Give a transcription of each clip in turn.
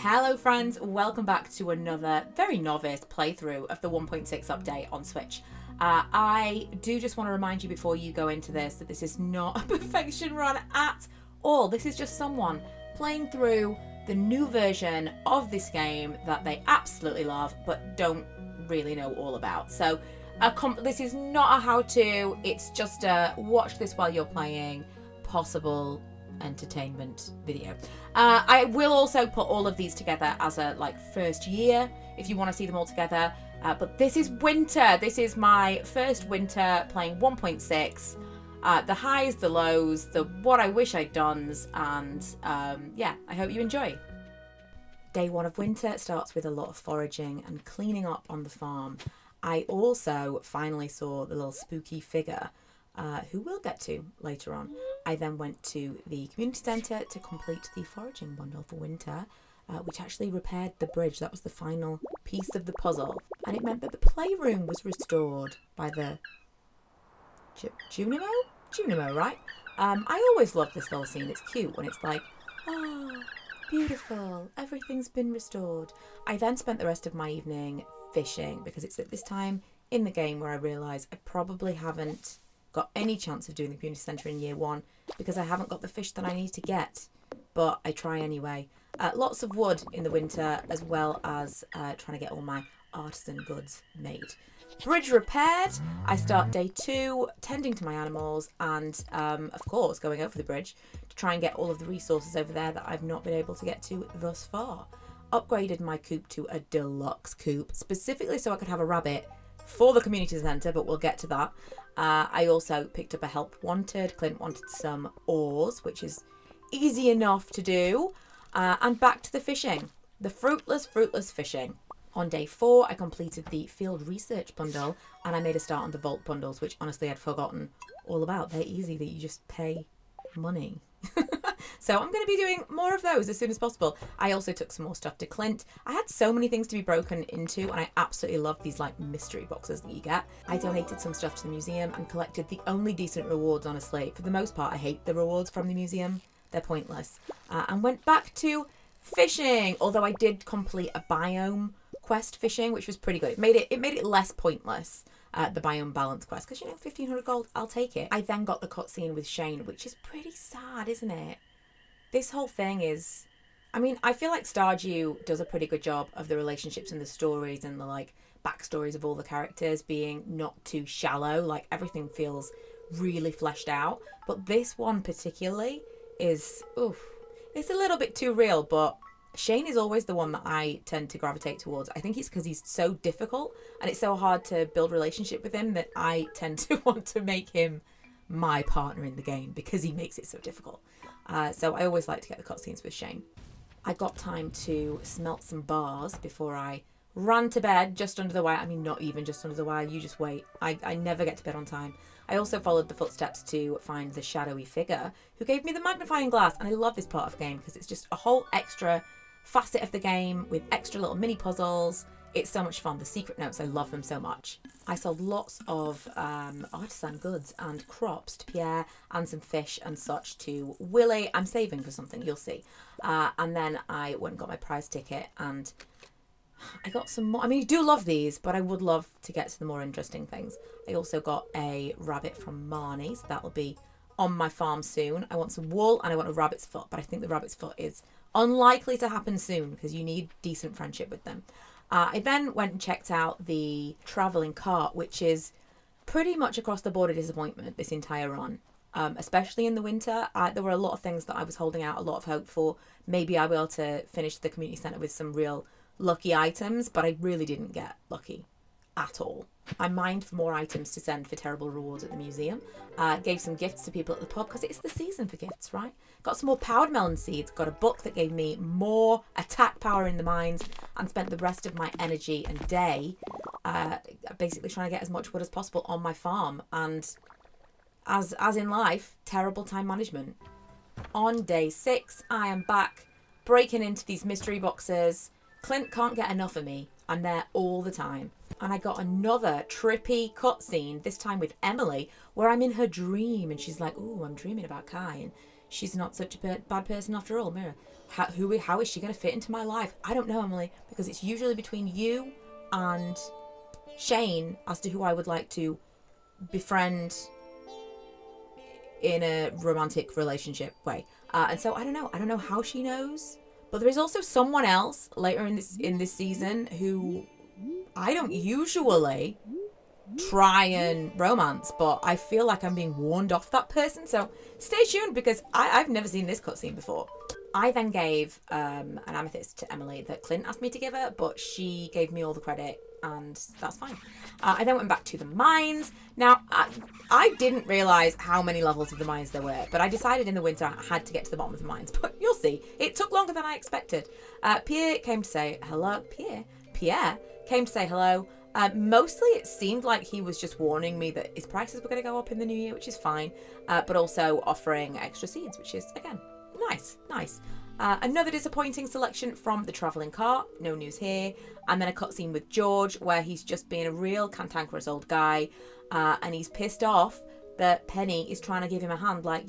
Hello friends, welcome back to another very novice playthrough of the 1.6 update on Switch. I do just want to remind you before you go into this that this is not a perfection run at all. This is just someone playing through the new version of this game that they absolutely love but don't really know all about. So this is not a how-to, it's just a watch this while you're playing possible entertainment video. I will also put all of these together as a first year if you want to see them all together, but this is winter. This is my first winter playing 1.6, the highs, the lows, the what I wish I'd done, and yeah, I hope you enjoy. Day one of winter starts with a lot of foraging and cleaning up on the farm. I also finally saw the little spooky figure who we'll get to later on. I then went to the community centre to complete the foraging bundle for winter, which actually repaired the bridge. That was the final piece of the puzzle. And it meant that the playroom was restored by the Junimo? Junimo, right? I always love this little scene. It's cute when it's like, oh, beautiful, everything's been restored. I then spent the rest of my evening fishing because it's at this time in the game where I realise I probably haven't got any chance of doing the community centre in year one because I haven't got the fish that I need to get, but I try anyway. Lots of wood in the winter, as well as trying to get all my artisan goods made. Bridge repaired. I start day 2 tending to my animals and of course going over the bridge to try and get all of the resources over there that I've not been able to get to thus far. Upgraded my coop to a deluxe coop specifically so I could have a rabbit for the community centre, but we'll get to that. I also picked up a help wanted. Clint wanted some oars, which is easy enough to do. And back to the fishing. The fruitless fishing. On day 4, I completed the field research bundle and I made a start on the vault bundles, which honestly I'd forgotten all about. They're easy, that you just pay money. So I'm going to be doing more of those as soon as possible. I also took some more stuff to Clint. I had so many things to be broken into and I absolutely love these mystery boxes that you get. I donated some stuff to the museum and collected the only decent rewards, honestly. For the most part, I hate the rewards from the museum. They're pointless. And went back to fishing, although I did complete a biome quest fishing, which was pretty good. It made it less pointless. The biome balance quest, because 1500 gold, I'll take it. I then got the cutscene with Shane, which is pretty sad, isn't it? This whole thing is, I feel like Stardew does a pretty good job of the relationships and the stories and the backstories of all the characters being not too shallow. Everything feels really fleshed out, but this one particularly is, it's a little bit too real. But Shane is always the one that I tend to gravitate towards. I think it's because he's so difficult and it's so hard to build relationship with him that I tend to want to make him my partner in the game because he makes it so difficult. So I always like to get the cutscenes with Shane. I got time to smelt some bars before I ran to bed just under the wire. Not even just under the wire, you just wait. I never get to bed on time. I also followed the footsteps to find the shadowy figure who gave me the magnifying glass. And I love this part of the game because it's just a whole extra facet of the game with extra little mini puzzles. It's so much fun. The secret notes, I love them so much. I sold lots of artisan goods and crops to Pierre and some fish and such to Willie. I'm saving for something, you'll see. And then I went and got my prize ticket and I got some more. I do love these, but I would love to get to the more interesting things. I also got a rabbit from Marnie, so that'll be on my farm soon. I want some wool and I want a rabbit's foot, but I think the rabbit's foot is unlikely to happen soon because you need decent friendship with them. I then went and checked out the travelling cart, which is pretty much across the board a disappointment this entire run, especially in the winter. There were a lot of things that I was holding out a lot of hope for. Maybe I'll be able to finish the community centre with some real lucky items, but I really didn't get lucky at all. I mined for more items to send for terrible rewards at the museum. Gave some gifts to people at the pub because it's the season for gifts, right? Got some more powdered melon seeds. Got a book that gave me more attack power in the mines and spent the rest of my energy and day basically trying to get as much wood as possible on my farm. And as in life, terrible time management. On day 6, I am back breaking into these mystery boxes. Clint can't get enough of me. I'm there all the time. And I got another trippy cutscene, this time with Emily, where I'm in her dream and she's like, ooh, I'm dreaming about Kai. And she's not such a bad person after all. Mirror, how is she going to fit into my life? I don't know, Emily, because it's usually between you and Shane as to who I would like to befriend in a romantic relationship way. And so I don't know how she knows. But there is also someone else later in this season who I don't usually try and romance, but I feel like I'm being warned off that person. So stay tuned, because I've never seen this cutscene before. I then gave an amethyst to Emily that Clint asked me to give her, but she gave me all the credit, and that's fine. I then went back to the mines. Now, I didn't realise how many levels of the mines there were, but I decided in the winter I had to get to the bottom of the mines. But you'll see, it took longer than I expected. Pierre came to say hello. Pierre came to say hello. Mostly it seemed like he was just warning me that his prices were going to go up in the new year, which is fine, but also offering extra seeds, which is, again, nice. Another disappointing selection from the travelling cart, no news here, and then a cutscene with George where he's just being a real cantankerous old guy, and he's pissed off that Penny is trying to give him a hand, like,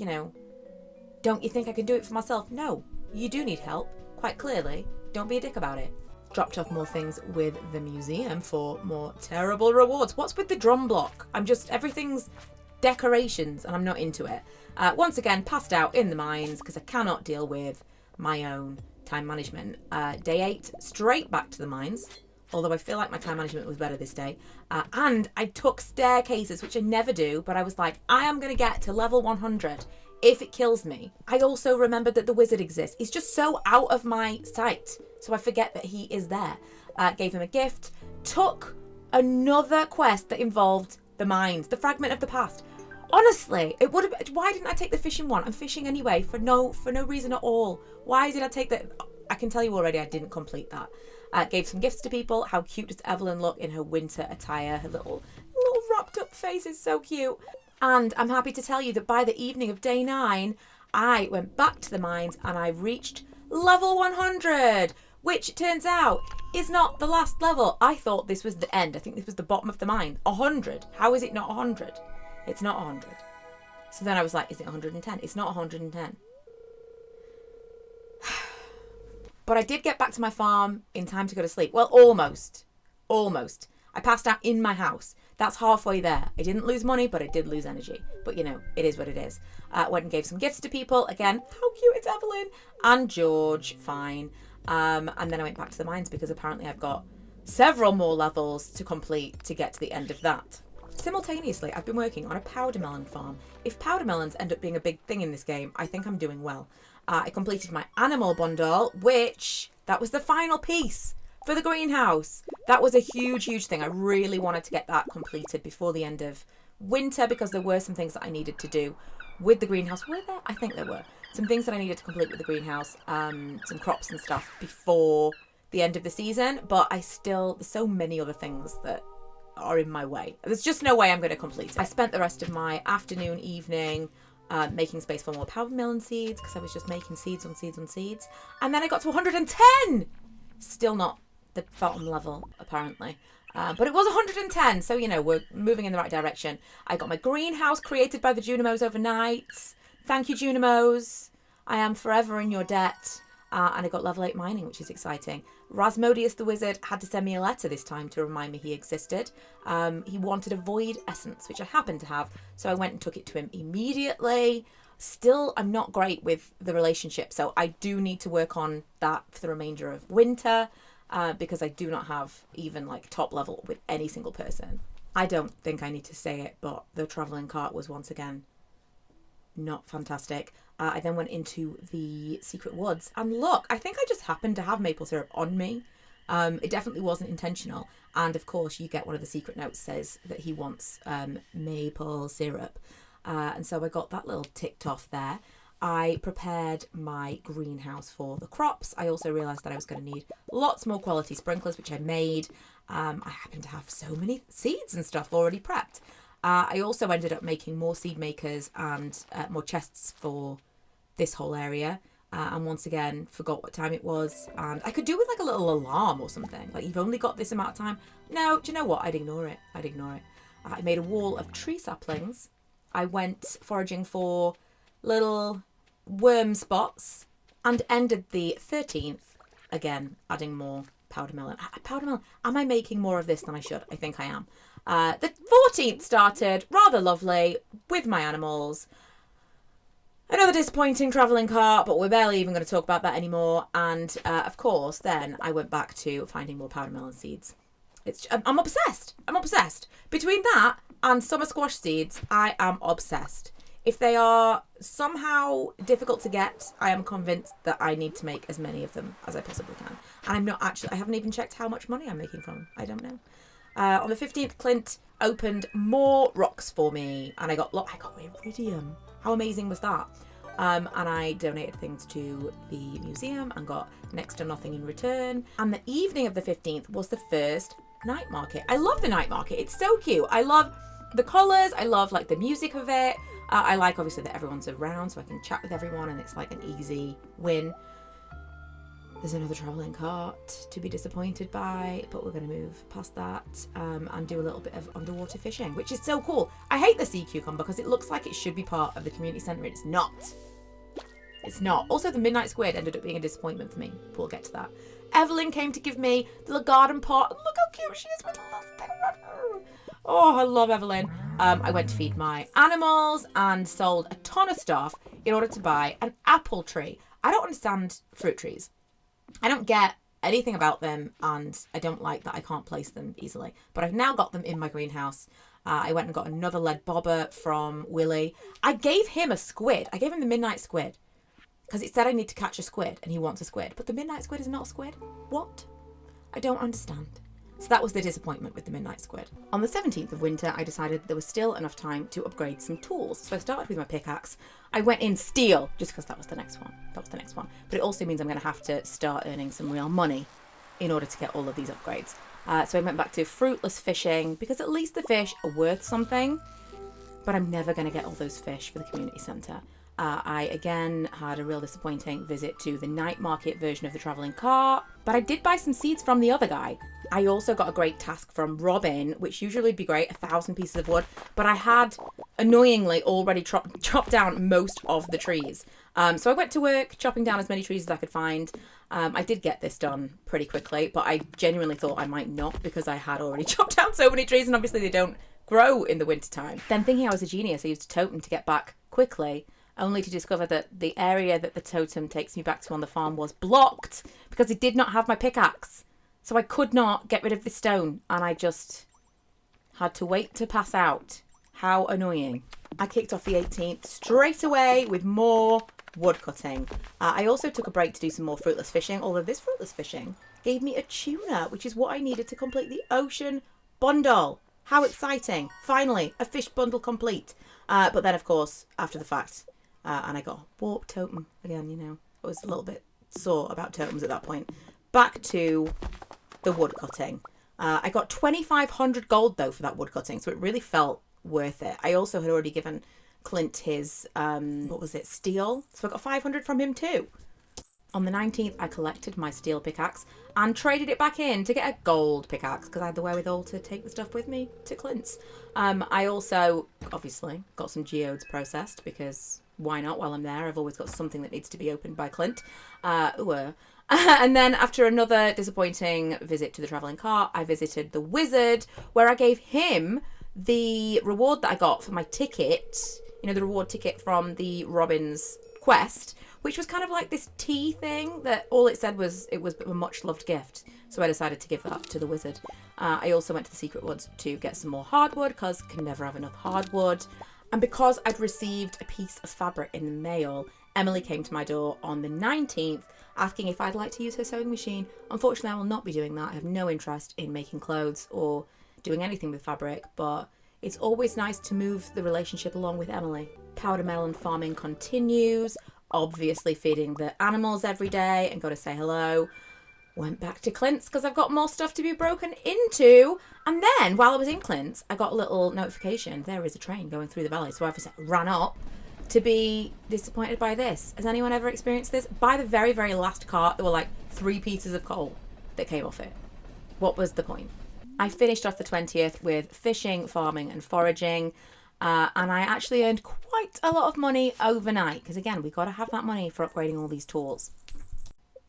don't you think I can do it for myself? No, you do need help, quite clearly. Don't be a dick about it. Dropped off more things with the museum for more terrible rewards. What's with the drum block? Everything's decorations and I'm not into it. Once again, passed out in the mines because I cannot deal with my own time management. Day 8, straight back to the mines, although I feel like my time management was better this day. And I took staircases, which I never do, but I was like, I am going to get to level 100 if it kills me. I also remembered that the wizard exists. He's just so out of my sight, so I forget that he is there. Gave him a gift, took another quest that involved the mines, the fragment of the past. Honestly, it would have. Why didn't I take the fishing one? I'm fishing anyway for no reason at all. Why did I take that? I can tell you already, I didn't complete that. Gave some gifts to people. How cute does Evelyn look in her winter attire? Her little wrapped up face is so cute. And I'm happy to tell you that by the evening of day 9, I went back to the mines and I reached level 100, which turns out is not the last level. I thought this was the end. I think this was the bottom of the mine. 100. How is it not 100? It's not 100. So then I was like, is it 110? It's not 110. But I did get back to my farm in time to go to sleep. Well, almost. I passed out in my house. That's halfway there. I didn't lose money, but I did lose energy. But, it is what it is. Went and gave some gifts to people. Again, how cute, it's Evelyn. And George, fine. And then I went back to the mines because apparently I've got several more levels to complete to get to the end of that. Simultaneously, I've been working on a powder melon farm. If powder melons end up being a big thing in this game, I think I'm doing well. I completed my animal bundle, that was the final piece for the greenhouse. That was a huge thing. I really wanted to get that completed before the end of winter because there were some things that I needed to do with the greenhouse. Were there? I think there were. Some things that I needed to complete with the greenhouse, some crops and stuff before the end of the season, but there's so many other things that are in my way. There's just no way I'm going to complete it. I spent the rest of my afternoon, evening, making space for more powder melon seeds because I was just making seeds on seeds. And then I got to 110! Still not the bottom level, apparently. But it was 110, so, we're moving in the right direction. I got my greenhouse created by the Junimos overnight. Thank you, Junimos. I am forever in your debt. And I got level 8 mining, which is exciting. Rasmodius the wizard had to send me a letter this time to remind me he existed. He wanted a void essence, which I happened to have, so I went and took it to him immediately. Still, I'm not great with the relationship, so I do need to work on that for the remainder of winter, because I do not have even top level with any single person. I don't think I need to say it, but the travelling cart was once again not fantastic. I then went into the secret woods and look, I think I just happened to have maple syrup on me. It definitely wasn't intentional. And of course you get one of the secret notes says that he wants maple syrup. And so I got that little ticked off there. I prepared my greenhouse for the crops. I also realised that I was going to need lots more quality sprinklers, which I made. I happen to have so many seeds and stuff already prepped. I also ended up making more seed makers and more chests for this whole area. And once again, forgot what time it was. And I could do with a little alarm or something. You've only got this amount of time. No, do you know what? I'd ignore it. I made a wall of tree saplings. I went foraging for little worm spots, and ended the 13th, again, adding more powder melon. Powder melon, am I making more of this than I should? I think I am. The 14th started rather lovely with my animals. Another disappointing travelling cart, but we're barely even going to talk about that anymore. And of course, then I went back to finding more powder melon seeds. I'm obsessed. I'm obsessed. Between that and summer squash seeds, I am obsessed. If they are somehow difficult to get, I am convinced that I need to make as many of them as I possibly can. And I haven't even checked how much money I'm making from them. I don't know. On the 15th, Clint opened more rocks for me, and I got iridium. How amazing was that? And I donated things to the museum and got next to nothing in return. And the evening of the 15th was the first night market. I love the night market. It's so cute. I love the colours. I love like the music of it. I like obviously that everyone's around so I can chat with everyone and it's like an easy win. There's another travelling cart to be disappointed by, but we're going to move past that and do a little bit of underwater fishing, which is so cool. I hate the sea cucumber because it looks like it should be part of the community centre and it's not. It's not. Also, the midnight squid ended up being a disappointment for me. We'll get to that. Evelyn came to give me the little garden pot. Look how cute she is with the little thing. Oh, I love Evelyn. I went to feed my animals and sold a ton of stuff in order to buy an apple tree. I don't understand fruit trees. I don't get anything about them, and I don't like that I can't place them easily. But I've now got them in my greenhouse. I went and got another lead bobber from Willie. I gave him a squid. I gave him the midnight squid because it said I need to catch a squid and he wants a squid. But the midnight squid is not a squid. What? I don't understand. So that was the disappointment with the midnight squid. On the 17th of winter, I decided there was still enough time to upgrade some tools. So I started with my pickaxe. I went in steel just because that was the next one. But it also means I'm going to have to start earning some real money in order to get all of these upgrades. So I went back to fruitless fishing because at least the fish are worth something. But I'm never going to get all those fish for the community centre. I again had a real disappointing visit to the night market version of the travelling cart, but I did buy some seeds from the other guy. I also got a great task from Robin, which usually would be great, 1,000 pieces of wood, but I had annoyingly already chopped down most of the trees. So I went to work chopping down as many trees as I could find. I did get this done pretty quickly, but I genuinely thought I might not because I had already chopped down so many trees and obviously they don't grow in the wintertime. Then thinking I was a genius, I used a totem to get back quickly, only to discover that the area that the totem takes me back to on the farm was blocked because it did not have my pickaxe. So I could not get rid of the stone and I just had to wait to pass out. How annoying. I kicked off the 18th straight away with more wood cutting. I also took a break to do some more fruitless fishing, although this fruitless fishing gave me a tuna, which is what I needed to complete the ocean bundle. How exciting. Finally, a fish bundle complete. But then, of course, after the fact, and I got a warp totem again, you know. I was a little bit sore about totems at that point. Back to the wood cutting. I got 2,500 gold, though, for that wood cutting, so it really felt worth it. I also had already given Clint his, steel? So I got 500 from him, too. On the 19th, I collected my steel pickaxe and traded it back in to get a gold pickaxe because I had the wherewithal to take the stuff with me to Clint's. I also, obviously, got some geodes processed because why not while I'm there? I've always got something that needs to be opened by Clint. And then after another disappointing visit to the travelling cart, I visited the wizard where I gave him the reward that I got for my ticket, you know, the reward ticket from the Robin's quest, which was kind of like this tea thing that all it said was it was a much loved gift. So I decided to give that to the wizard. I also went to the secret woods to get some more hardwood because can never have enough hardwood. And because I'd received a piece of fabric in the mail, Emily came to my door on the 19th asking if I'd like to use her sewing machine. Unfortunately, I will not be doing that. I have no interest in making clothes or doing anything with fabric, but it's always nice to move the relationship along with Emily. Powder melon farming continues, obviously feeding the animals every day and got to say hello. Went back to Clint's because I've got more stuff to be broken into. And then while I was in Clint's, I got a little notification. There is a train going through the valley. So I obviously ran up to be disappointed by this. Has anyone ever experienced this? By the very, very last cart, there were like 3 pieces of coal that came off it. What was the point? I finished off the 20th with fishing, farming and foraging. And I actually earned quite quite a lot of money overnight because, again, we got to have that money for upgrading all these tools.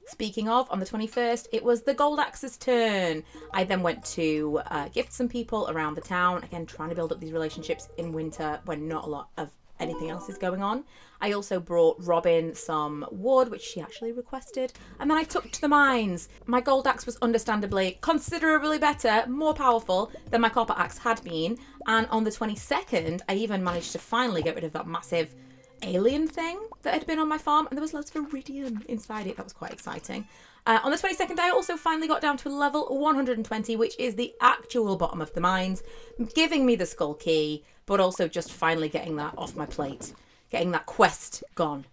Speaking of, on the 21st, it was the Gold Axe's turn. I then went to gift some people around the town. Again, trying to build up these relationships in winter when not a lot of anything else is going on. I also brought Robin some wood, which she actually requested. And then I took to the mines. My Gold Axe was understandably considerably better, more powerful than my Copper Axe had been. And on the 22nd, I even managed to finally get rid of that massive alien thing that had been on my farm, and there was loads of iridium inside it. That was quite exciting. On the 22nd, I also finally got down to level 120, which is the actual bottom of the mines, giving me the skull key, but also just finally getting that off my plate, getting that quest gone.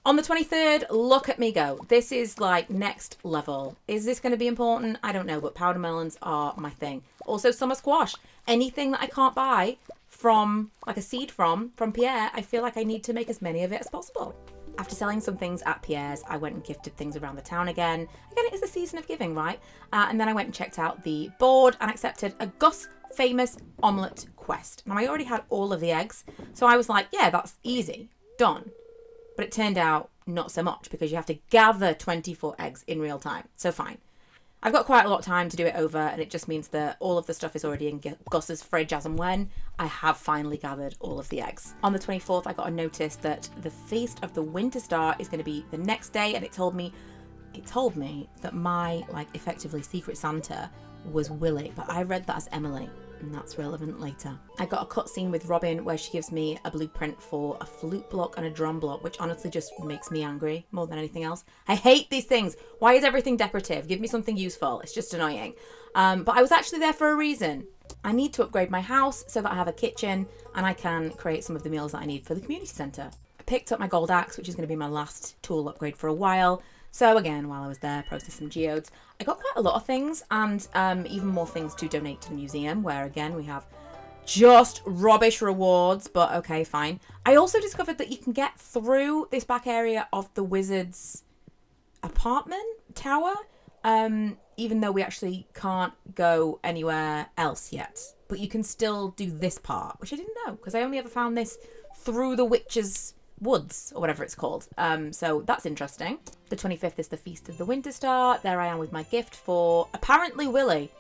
On the 23rd, look at me go. This is like next level. Is this going to be important? I don't know, but powder melons are my thing. Also summer squash. Anything that I can't buy from, like a seed from Pierre, I feel like I need to make as many of it as possible. After selling some things at Pierre's, I went and gifted things around the town again. Again, it is the season of giving, right? And then I went and checked out the board and accepted a Gus famous omelette quest. Now, I already had all of the eggs, so I was like, yeah, that's easy, done. But it turned out not so much because you have to gather 24 eggs in real time. So fine. I've got quite a lot of time to do it over, and it just means that all of the stuff is already in Gus's fridge as and when I have finally gathered all of the eggs. On the 24th, I got a notice that the Feast of the Winter Star is going to be the next day, and it told me that my, like, effectively Secret Santa was Willie, but I read that as Emily, and that's relevant later. I got a cutscene with Robin where she gives me a blueprint for a flute block and a drum block, which honestly just makes me angry more than anything else. I hate these things. Why is everything decorative? Give me something useful. It's just annoying. But I was actually there for a reason. I need to upgrade my house so that I have a kitchen and I can create some of the meals that I need for the community centre. I picked up my gold axe, which is going to be my last tool upgrade for a while. So again, while I was there, processed some geodes. I got quite a lot of things and even more things to donate to the museum, where again, we have just rubbish rewards, but okay, fine. I also discovered that you can get through this back area of the wizard's apartment tower, even though we actually can't go anywhere else yet. But you can still do this part, which I didn't know, because I only ever found this through the witch's woods, or whatever it's called. So that's interesting. The 25th is the Feast of the Winter Star. There I am with my gift for apparently Willie.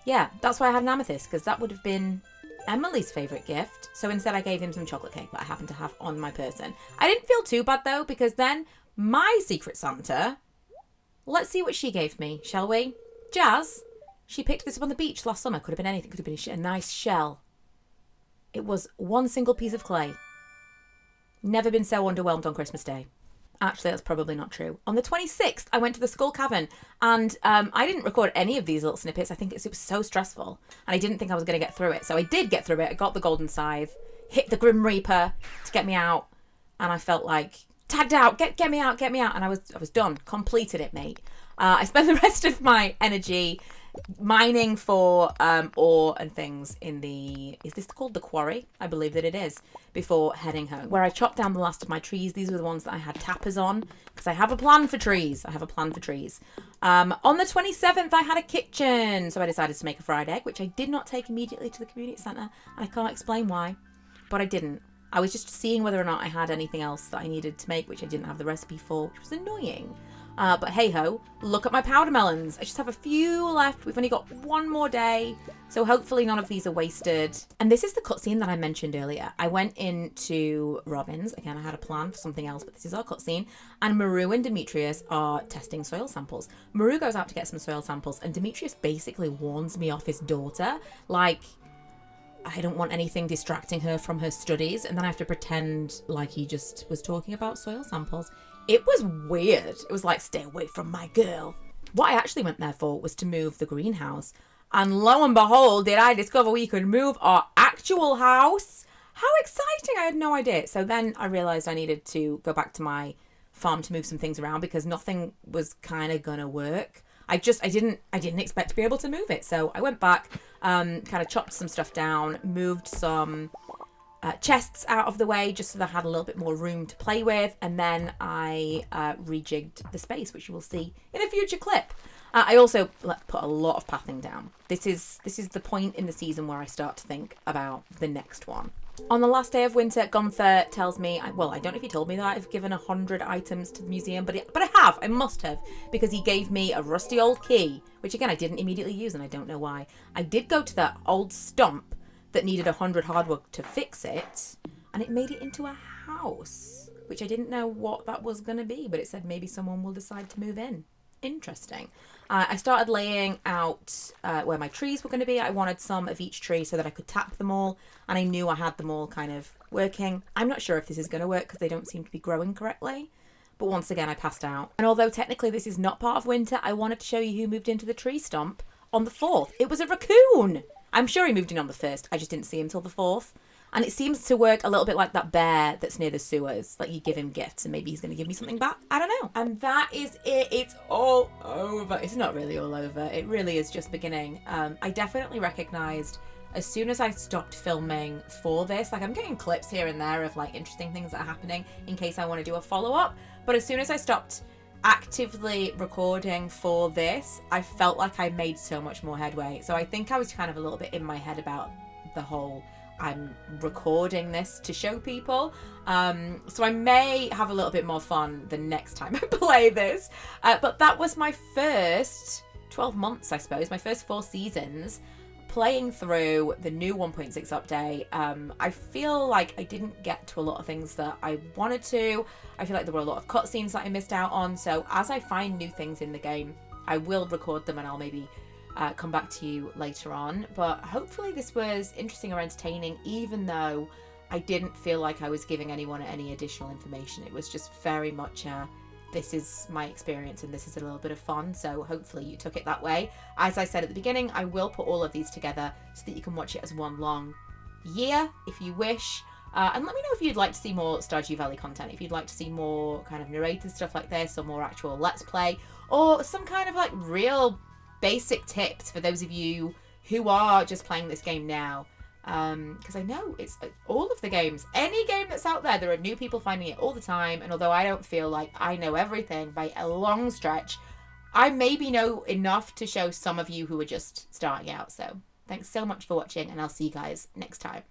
Yeah, that's why I had an amethyst, because that would have been Emily's favourite gift. So instead I gave him some chocolate cake that I happen to have on my person. I didn't feel too bad though, because then my Secret Santa, let's see what she gave me, shall we? Jazz, she picked this up on the beach last summer. Could have been anything. Could have been a nice shell. It was one single piece of clay. Never been so underwhelmed on Christmas Day. Actually, that's probably not true. On the 26th, I went to the Skull Cavern, and I didn't record any of these little snippets. I think it was so stressful, and I didn't think I was going to get through it. So I did get through it. I got the Golden Scythe, hit the Grim Reaper to get me out, and I felt like, tagged out, get me out, and I was done. Completed it, mate. I spent the rest of my energy mining for ore and things in the, is this called the quarry? I believe that it is, before heading home, where I chopped down the last of my trees. These were the ones that I had tappers on, because I have a plan for trees. On the 27th, I had a kitchen, so I decided to make a fried egg, which I did not take immediately to the community centre, and I can't explain why, but I didn't. I was just seeing whether or not I had anything else that I needed to make, which I didn't have the recipe for, which was annoying. But hey ho, look at my powder melons. I just have a few left. We've only got one more day, so hopefully none of these are wasted. And this is the cutscene that I mentioned earlier. I went into Robin's. Again, I had a plan for something else, but this is our cutscene. And Maru and Demetrius are testing soil samples. Maru goes out to get some soil samples, and Demetrius basically warns me off his daughter. Like, I don't want anything distracting her from her studies, and then I have to pretend like he just was talking about soil samples. It was weird. It was like, stay away from my girl. What I actually went there for was to move the greenhouse. And lo and behold, did I discover we could move our actual house. How exciting. I had no idea. So then I realised I needed to go back to my farm to move some things around because nothing was kind of going to work. I didn't expect to be able to move it. So I went back, kind of chopped some stuff down, moved some chests out of the way just so that I had a little bit more room to play with, and then I rejigged the space, which you will see in a future clip. I also put a lot of pathing down. This is the point in the season where I start to think about the next one. On the last day of winter, Gunther tells me, well, I don't know if he told me that I've given 100 items to the museum, but I have. I must have, because he gave me a rusty old key, which again, I didn't immediately use, and I don't know why. I did go to that old stump that needed 100 hardwood to fix it, and it made it into a house, which I didn't know what that was going to be, but it said maybe someone will decide to move in. Interesting. I started laying out where my trees were going to be. I wanted some of each tree so that I could tap them all, and I knew I had them all kind of working. I'm not sure if this is going to work because they don't seem to be growing correctly, but once again I passed out. And although technically this is not part of winter, I wanted to show you who moved into the tree stump on the 4th. It was a raccoon! I'm sure he moved in on the 1st, I just didn't see him till the 4th. And it seems to work a little bit like that bear that's near the sewers. Like, you give him gifts and maybe he's going to give me something back. I don't know. And that is it. It's all over. It's not really all over. It really is just beginning. I definitely recognised as soon as I stopped filming for this, like I'm getting clips here and there of like interesting things that are happening in case I want to do a follow-up. But as soon as I stopped actively recording for this, I felt like I made so much more headway. So I think I was kind of a little bit in my head about the whole I'm recording this to show people. So I may have a little bit more fun the next time I play this. But that was my first 12 months, I suppose, my first 4 seasons playing through the new 1.6 update. I feel like I didn't get to a lot of things that I wanted to. I feel like there were a lot of cutscenes that I missed out on. So as I find new things in the game, I will record them and I'll maybe come back to you later on. But hopefully this was interesting or entertaining, even though I didn't feel like I was giving anyone any additional information. It was just very much this is my experience and this is a little bit of fun, so hopefully you took it that way. As I said at the beginning, I will put all of these together so that you can watch it as one long year if you wish. And let me know if you'd like to see more Stardew Valley content, if you'd like to see more kind of narrated stuff like this, or more actual Let's Play, or some kind of like real basic tips for those of you who are just playing this game now. Because I know it's all of the games, any game that's out there are new people finding it all the time. And although I don't feel like I know everything by a long stretch, I maybe know enough to show some of you who are just starting out. So thanks so much for watching, and I'll see you guys next time.